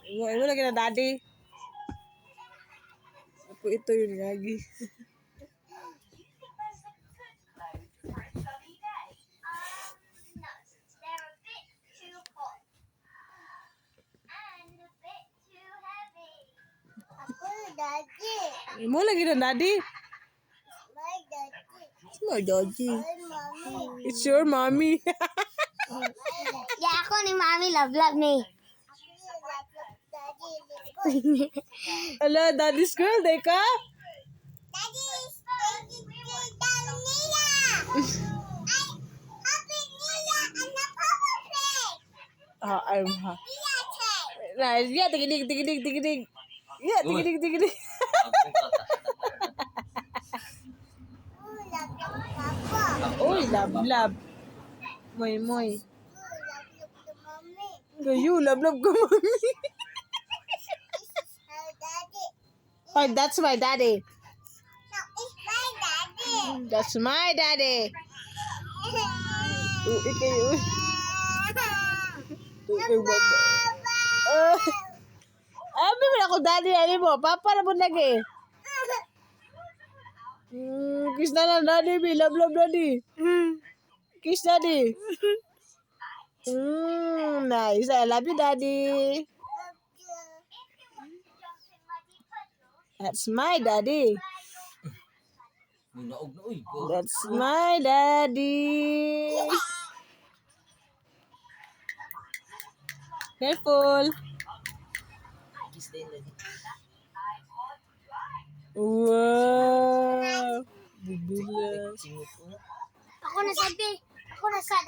Iwan mo lagi na daddy. Ako ito yung lagi. Mo lagi na daddy. It's my daddy. It's your mommy. Ya ako ni Mami love ni. Hello, daddy's girl, Deka. I'm nah, yeah, tigidig. Yeah, tigidig. Uy, love. Moy. You love ko, mommy. Oh, that's my daddy. That's my daddy. Abi mo ako daddy ani mo. Papa na mo lagi. Kiss na lang daddy, love daddy. Kiss daddy. Nice. I love you, daddy. That's my daddy. That's my daddy. Careful. Wow. Bubulas. Ako na sad.